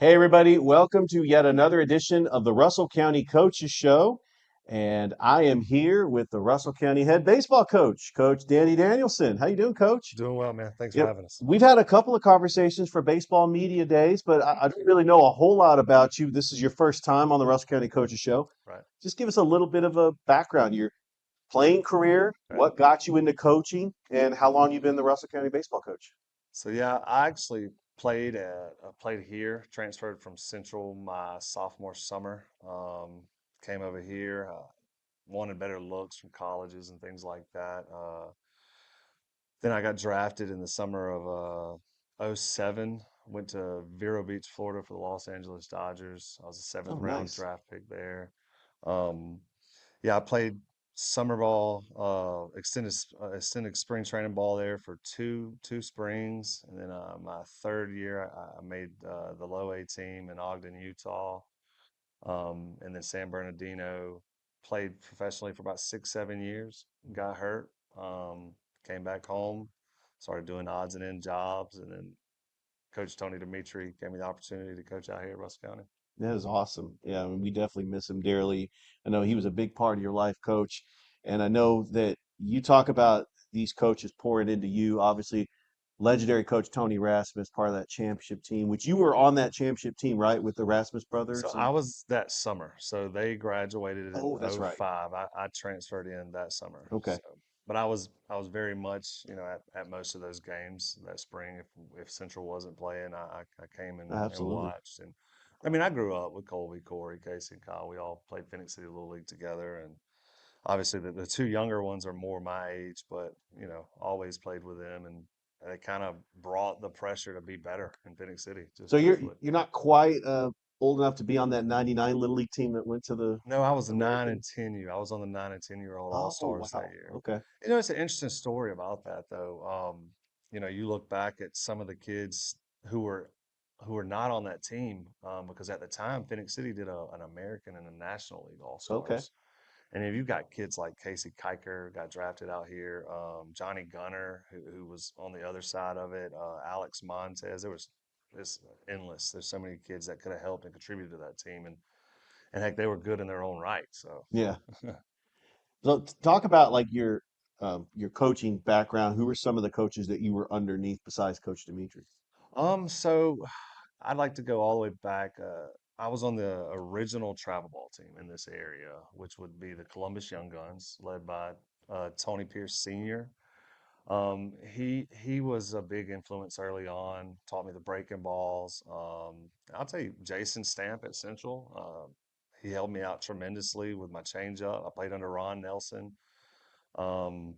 Hey, everybody, welcome to yet another edition of the Russell County Coaches Show. And I am here with the Russell County head baseball coach, Coach Danny Danielson. How you doing, Coach? Doing well, man. Thanks for Yep. having us. We've had a couple of conversations for baseball media days, but I don't really know a whole lot about you. This is your first time on the Russell County Coaches Show. Right, Just give us a little bit of a background, your playing career, right. what got you into coaching, and how long you've been the Russell County baseball coach. So yeah, I actually played here. Transferred from Central my sophomore summer. Came over here. Wanted better looks from colleges and things like that. Then I got drafted in the summer of '07. Went to Vero Beach, Florida for the Los Angeles Dodgers. I was a seventh Oh, round nice. draft pick there. Um, Yeah, I played summer ball, extended spring training ball there for two springs, and then my third year I made the low A team in Ogden, Utah, and then San Bernardino. Played professionally for about 6, 7 years. Got hurt, came back home, started doing odds and end jobs, and then Coach Tony Dimitri gave me the opportunity to coach out here at Russell County. That is awesome. Yeah, I mean, we definitely miss him dearly. I know he was a big part of your life, coach. And I know that you talk about these coaches pouring into you. Obviously, legendary coach Tony Rasmus, part of that championship team, which you were on that championship team, right, with the Rasmus So brothers. I And was that summer. So they graduated in oh, that's right. '05. I transferred in that summer. Okay, So, but I was very much, at most of those games that spring. If Central wasn't playing, I came and absolutely. watched. And I mean, I grew up with Colby, Corey, Casey, and Kyle. We all played Phoenix City Little League together. And obviously the two younger ones are more my age, but always played with them, and they kind of brought the pressure to be better in Phoenix City. So Just you're truthfully. you're not quite old enough to be on that '99 Little League team that went to the No, I was a nine American. and 10 year. I was on the 9 and 10-year-old All Oh, Stars that wow. year. Okay. It's an interesting story about that though. You look back at some of the kids who were who were not on that team, because at the time Phoenix City did an American and a National League All Okay. Stars. And if you've got kids like Casey Kiker got drafted out here, Johnny Gunner who was on the other side of it, Alex Montez. It's endless. There's so many kids that could have helped and contributed to that team, and heck, they were good in their own right. So. Yeah. So talk about like your coaching background. Who were some of the coaches that you were underneath besides Coach Dimitri? So I'd like to go all the way back. I was on the original travel ball team in this area, which would be the Columbus Young Guns, led by Tony Pierce Sr. He was a big influence early on, taught me the breaking balls. I'll tell you, Jason Stamp at Central, he helped me out tremendously with my changeup. I played under Ron Nelson. Um,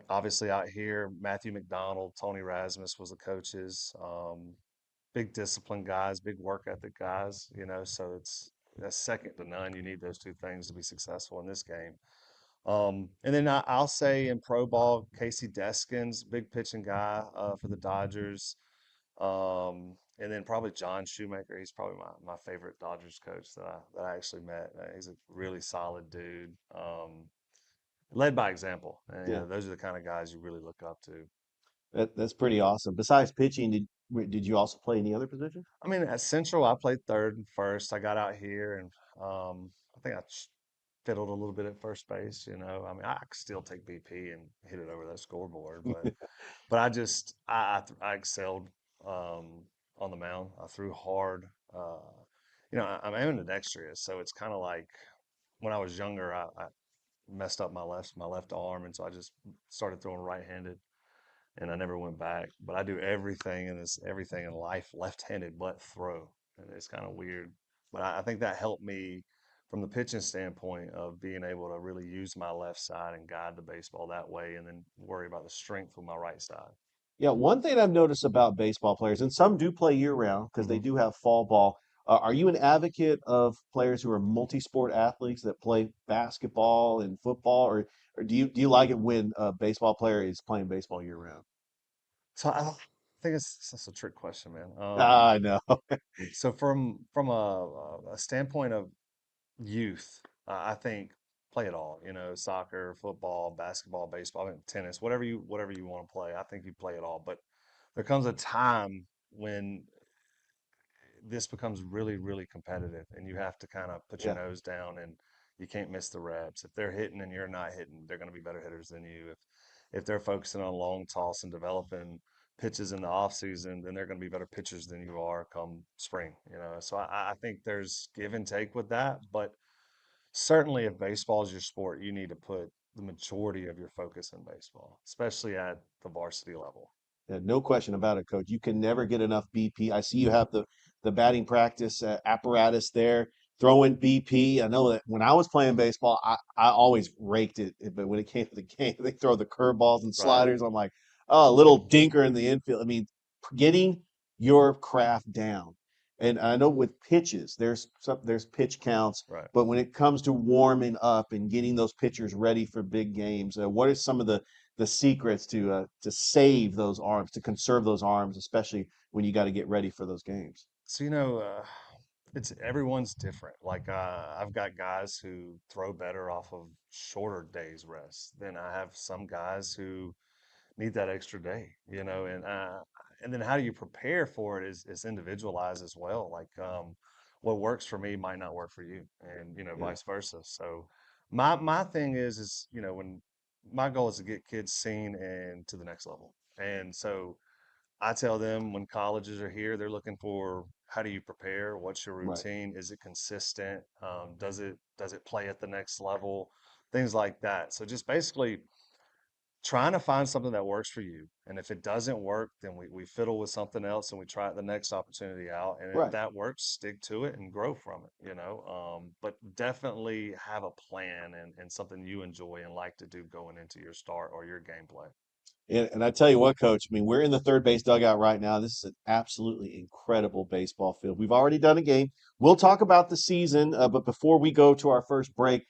Obviously out here, Matthew McDonald, Tony Rasmus was the coaches. Big discipline guys, big work ethic guys, so that's second to none. You need those two things to be successful in this game. And then I'll say in pro ball, Casey Deskins, big pitching guy for the Dodgers. And then probably John Shoemaker. He's probably my favorite Dodgers coach that I actually met. He's a really solid dude. Led by example. And, Yeah, those are the kind of guys you really look up to. that's pretty awesome. Besides pitching, did you also play any other position? I mean, at Central, I played third and first. I got out here, and I think fiddled a little bit at first base. I mean, I could still take BP and hit it over that scoreboard, but I excelled on the mound. I threw hard. I'm ambidextrous, so it's kind of like when I was younger, I messed up my left arm, and so I just started throwing right-handed, and I never went back. But I do everything in life left-handed but throw, and it's kind of weird. But I think that helped me from the pitching standpoint of being able to really use my left side and guide the baseball that way, and then worry about the strength with my right side. Yeah, one thing I've noticed about baseball players, and some do play year round because they Hmm. do have fall ball. Are you an advocate of players who are multi-sport athletes that play basketball and football, or do you like it when a baseball player is playing baseball year round? So I think that's a trick question, man. I know. So from a standpoint of youth, I think play it all. Soccer, football, basketball, baseball, I mean, tennis, whatever you want to play. I think you play it all. But there comes a time when this becomes really, really competitive, and you have to kind of put your Yeah. nose down, and you can't miss the reps. If they're hitting and you're not hitting, they're going to be better hitters than you. If they're focusing on long toss and developing pitches in the off season, then they're going to be better pitchers than you are come spring. So I think there's give and take with that, but certainly if baseball is your sport, you need to put the majority of your focus in baseball, especially at the varsity level. Yeah, no question about it, Coach. You can never get enough BP. I see you have the batting practice apparatus there, throwing BP. I know that when I was playing baseball, I always raked it, but when it came to the game, they throw the curveballs and Right. sliders. I'm like, oh, a little dinker in the infield. I mean, getting your craft down. And I know with pitches, there's pitch counts, Right. but when it comes to warming up and getting those pitchers ready for big games, what are some of the secrets to save those arms, to conserve those arms, especially when you got to get ready for those games. So, it's everyone's different. Like, I've got guys who throw better off of shorter days rest. Then I have some guys who need that extra day, and then how do you prepare for it is individualized as well. Like, what works for me might not work for you, and Yeah, vice versa. So my thing is when my goal is to get kids seen and to the next level. And so I tell them when colleges are here, they're looking for how do you prepare? What's your right. routine? Is it consistent? Does it play at the next level? Things like that. So just basically trying to find something that works for you. And if it doesn't work, then we fiddle with something else and we try the next opportunity out. And if Right. that works, stick to it and grow from it. But definitely have a plan and something you enjoy and like to do going into your start or your gameplay. And I tell you what, Coach, I mean, we're in the third base dugout right now. This is an absolutely incredible baseball field. We've already done a game. We'll talk about the season, but before we go to our first break,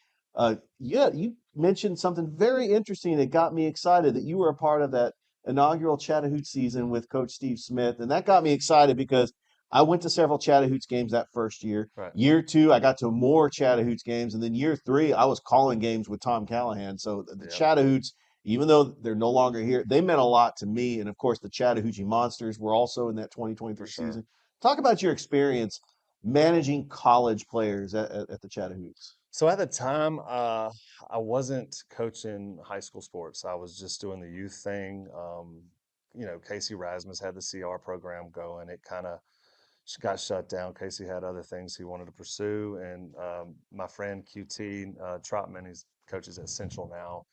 yeah, you mentioned something very interesting that got me excited that you were a part of that inaugural Chattahoochee season with Coach Steve Smith. And that got me excited because I went to several Chattahoochee games that first year. Right. Year two, I got to more Chattahoochee games. And then year three, I was calling games with Tom Callahan. So the Yeah, Chattahoochee, even though they're no longer here, they meant a lot to me. And of course, the Chattahoochee Monsters were also in that for 2023 sure. season. Talk about your experience managing college players at the Chattahoochees. So at the time, I wasn't coaching high school sports. I was just doing the youth thing. Casey Rasmus had the CR program going. It kind of got shut down. Casey had other things he wanted to pursue, and my friend QT Trotman, he's coaches at Central now.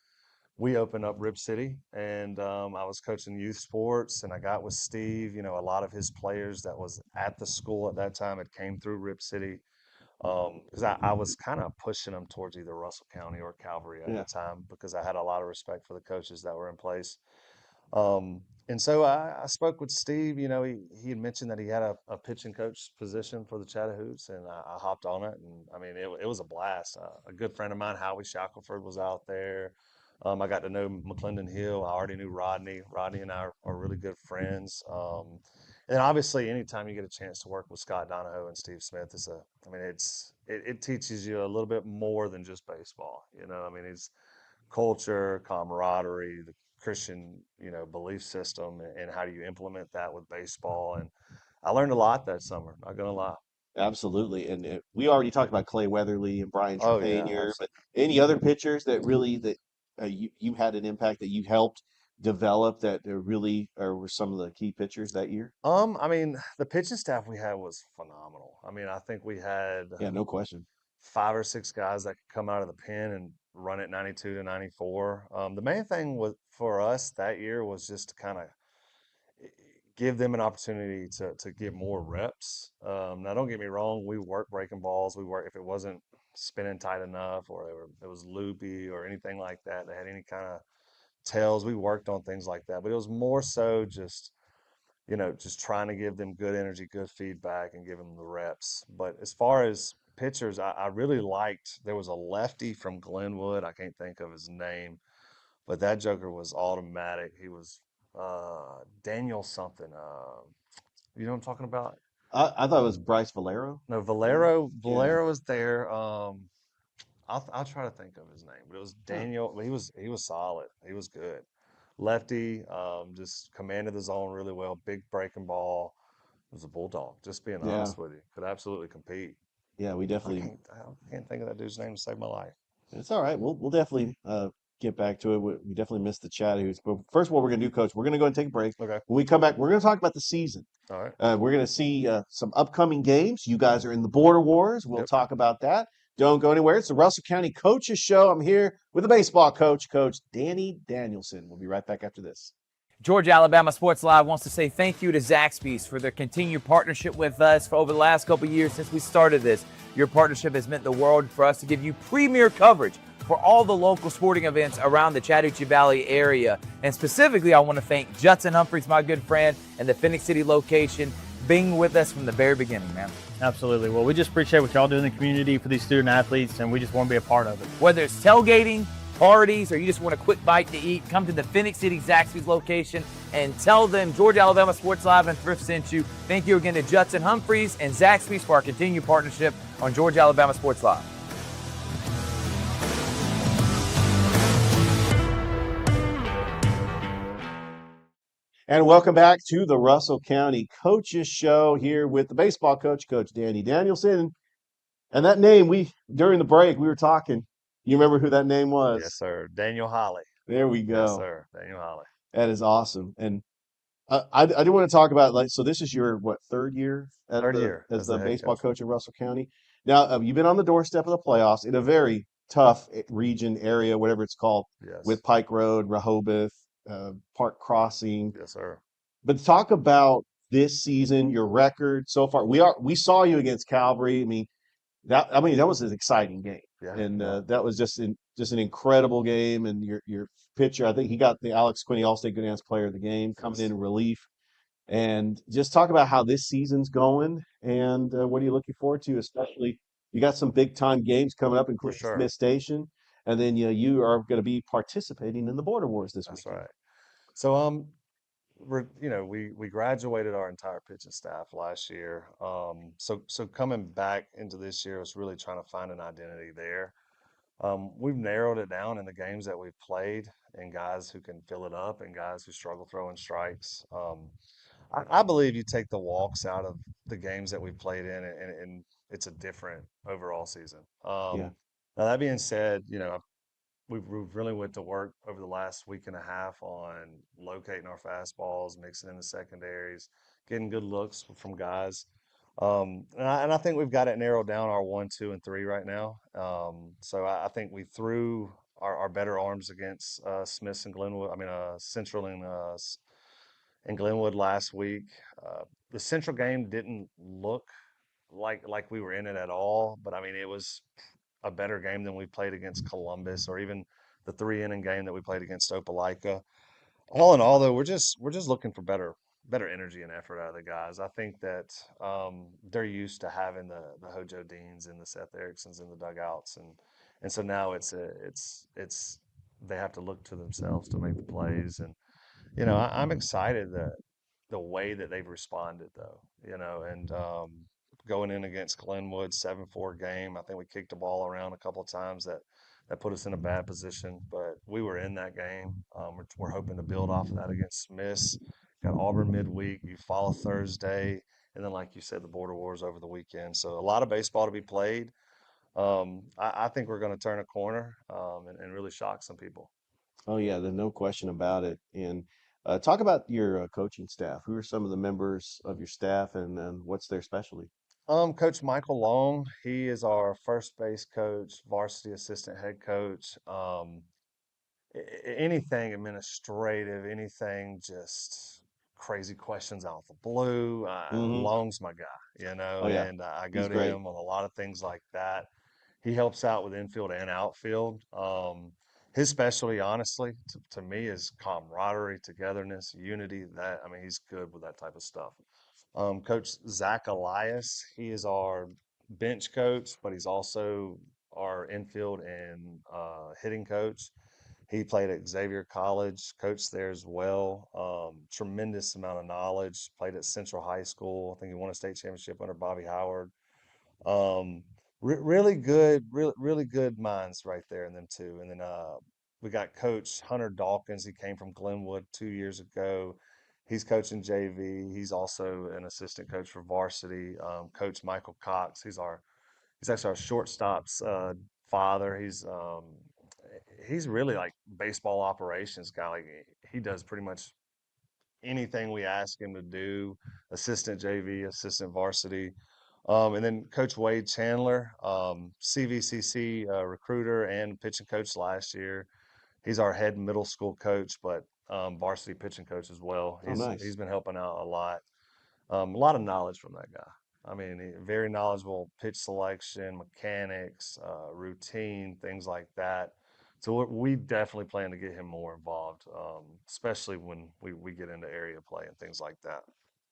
We opened up Rip City, and I was coaching youth sports, and I got with Steve. A lot of his players that was at the school at that time had came through Rip City because I was kind of pushing them towards either Russell County or Calvary at the Yeah. time because I had a lot of respect for the coaches that were in place. And so I spoke with Steve. He had mentioned that he had a pitching coach position for the Chattahoochees, and I hopped on it. And I mean, it was a blast. A good friend of mine, Howie Shackelford, was out there. I got to know McClendon Hill. I already knew Rodney. Rodney and I are really good friends. And obviously, anytime you get a chance to work with Scott Donahoe and Steve Smith, I mean, it teaches you a little bit more than just baseball. I mean, it's culture, camaraderie, the Christian, belief system, and how do you implement that with baseball. And I learned a lot that summer. Not gonna lie. Absolutely. And we already talked about Clay Weatherly and Brian Oh yeah, Trepanier, but absolutely. any other pitchers that really that you had an impact that you helped develop that really were some of the key pitchers that year? I mean, the pitching staff we had was phenomenal. I mean, I think we had Yeah, no question. five or six guys that could come out of the pen and run at 92 to 94. The main thing was for us that year was just to kind of give them an opportunity to get more reps. Now, don't get me wrong, we work breaking balls. We work if it wasn't spinning tight enough or it was loopy or anything like that. They had any kind of tails. We worked on things like that, but it was more so just trying to give them good energy, good feedback, and give them the reps. But as far as pitchers, I really liked. There was a lefty from Glenwood. I can't think of his name, but that joker was automatic. He was Daniel something. You know what I'm talking about? I thought it was Bryce Valero, No, maybe. Valero. Yeah. Valero was there. I'll try to think of his name, but it was Huh. Daniel. He was solid. He was good. Lefty, just commanded the zone really well. Big breaking ball. was a bulldog. Just being Yeah, honest with you, could absolutely compete. yeah, we definitely. I can't think of that dude's name to save my life. It's all right. We'll definitely get back to it. We definitely missed the chat. Who's but first, what we're gonna do, Coach? We're gonna go and take a break. Okay. When we come back, we're gonna talk about the season. All right. We're gonna see some upcoming games. You guys are in the Border Wars. We'll Yep. talk about that. Don't go anywhere. It's the Russell County Coaches Show. I'm here with the baseball coach, Coach Danny Danielson. We'll be right back after this. Georgia Alabama Sports Live wants to say thank you to Zaxby's for their continued partnership with us for over the last couple years since we started this. Your partnership has meant the world for us to give you premier coverage for all the local sporting events around the Chattahoochee Valley area. And specifically, I want to thank Judson Humphreys, my good friend, and the Phoenix City location being with us from the very beginning, man. Absolutely. Well, we just appreciate what y'all do in the community for these student athletes, and we just want to be a part of it. Whether it's tailgating, parties, or you just want a quick bite to eat, come to the Phoenix City Zaxby's location and tell them Georgia Alabama Sports Live and Thrift sent you. Thank you again to Judson Humphreys and Zaxby's for our continued partnership on Georgia Alabama Sports Live. And welcome back to the Russell County Coaches Show here with the baseball coach, Coach Danny Danielson. And that name, we during the break, we were talking. You remember who that name Yes, was? sir. Daniel Holly. There we Yes, go. sir. Daniel Holly. That is awesome. And I do want to talk about like so. This is your what third year as Third the year as as the the head baseball coach. coach at Russell County. Now you've been on the doorstep of the playoffs in a very tough region area, whatever it's called, Yes. with Pike Road, Rehoboth, Park Crossing. Yes, sir. But talk about this season, your record so far. We saw you against Calvary. I mean that was an exciting game, Yeah. and No. that was just an incredible game. And your pitcher, I think he got the Alex Quinney All-State Good Hands Player of the Game coming Yes. in relief. And just talk about how this season's going and what are you looking forward to, especially you got some big time games coming up, For including sure. Smith Station, and then you are going to be participating in the Border Wars this That's weekend. right. So we graduated our entire pitching staff last year. So coming back into this year was really trying to find an identity there. We've narrowed it down in the games that we've played and guys who can fill it up and guys who struggle throwing strikes. I believe you take the walks out of the games that we've played in, and it's a different overall season. Yeah. Now that being said, we've really went to work over the last week and a half on locating our fastballs, mixing in the secondaries, getting good looks from guys. And I think we've got it narrowed down our 1, 2, and 3 right now. So I think we threw our better arms against Smiths and Glenwood. I mean, Central and Glenwood last week. The Central game didn't look like we were in it at all, but I mean, it was a better game than we played against Columbus or even the 3 inning game that we played against Opelika. All in all, though, we're just looking for better energy and effort out of the guys. I think that they're used to having the Hojo Deans and the Seth Ericksons in the dugouts, and so now it's they have to look to themselves to make the plays. And I'm excited that the way that they've responded, though, and going in against Glenwood, 7-4 game. I think we kicked the ball around a couple of times that put us in a bad position, but we were in that game. We're hoping to build off of that against Smiths. Got Auburn midweek. You follow Thursday, and then, like you said, the Border Wars over the weekend. So a lot of baseball to be played. I think we're going to turn a corner and really shock some people. Oh yeah, there's no question about it. And talk about your coaching staff. Who are some of the members of your staff, and what's their specialty? Coach Michael Long, he is our first base coach, varsity assistant head coach. Anything administrative, anything just crazy questions out of the blue. Hmm. Long's my guy, Oh yeah, and I go he's to great. him on a lot of things like that. He helps out with infield and outfield. His specialty, honestly, to me, is camaraderie, togetherness, unity. That I mean, he's good with that type of stuff. Coach Zach Elias, he is our bench coach, but he's also our infield and hitting coach. He played at Xavier College, coached there as well. Tremendous amount of knowledge. Played at Central High School. I think he won a state championship under Bobby Howard. Um, really good, really good minds right there in them two. And then we got Coach Hunter Dawkins. He came from Glenwood 2 years ago. He's coaching JV. He's also an assistant coach for varsity. Coach Michael Cox. He's actually our shortstop's father. He's really like baseball operations guy. Like he does pretty much anything we ask him to do. Assistant JV, assistant varsity. And then Coach Wade Chandler, CVCC recruiter and pitching coach last year. He's our head middle school coach, but varsity pitching coach as well. Oh, He's nice. been helping out a lot of knowledge from that guy. I mean, very knowledgeable pitch selection, mechanics, routine, things like that. So we definitely plan to get him more involved, especially when we get into area play and things like that.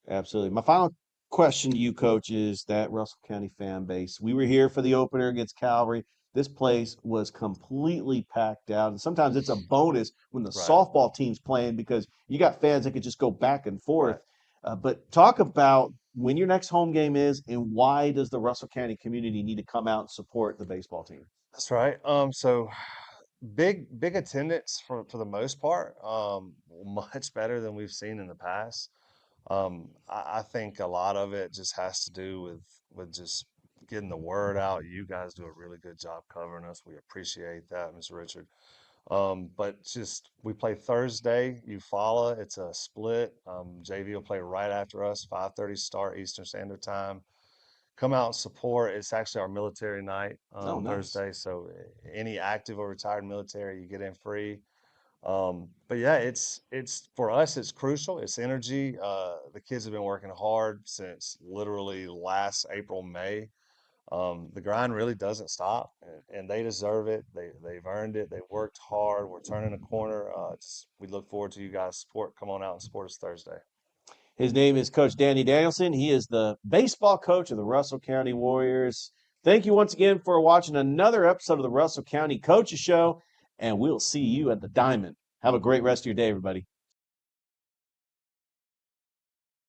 Absolutely. My final question to you, Coach, is that Russell County fan base. We were here for the opener against Calvary. This place was completely packed out. And sometimes it's a bonus when the Right, softball team's playing because you got fans that could just go back and forth. right. But talk about when your next home game is and why does the Russell County community need to come out and support the baseball team? That's right. So big attendance for the most part. Much better than we've seen in the past. I think a lot of it just has to do with just getting the word out. You guys do a really good job covering us. We appreciate that, Mr. Richard. But just we play Thursday, Eufaula. It's a split. JV will play right after us, 5:30 start Eastern Standard Time. Come out and support. It's actually our military night Oh, nice. Thursday, so any active or retired military, you get in free. But yeah, it's for us, it's crucial. It's energy. The kids have been working hard since literally last April, May. The grind really doesn't stop, and they deserve it. They've earned it. They've worked hard. We're turning a corner. We look forward to you guys' support. Come on out and support us Thursday. His name is Coach Danny Danielson. He is the baseball coach of the Russell County Warriors. Thank you once again for watching another episode of the Russell County Coaches Show, and we'll see you at the Diamond. Have a great rest of your day, everybody.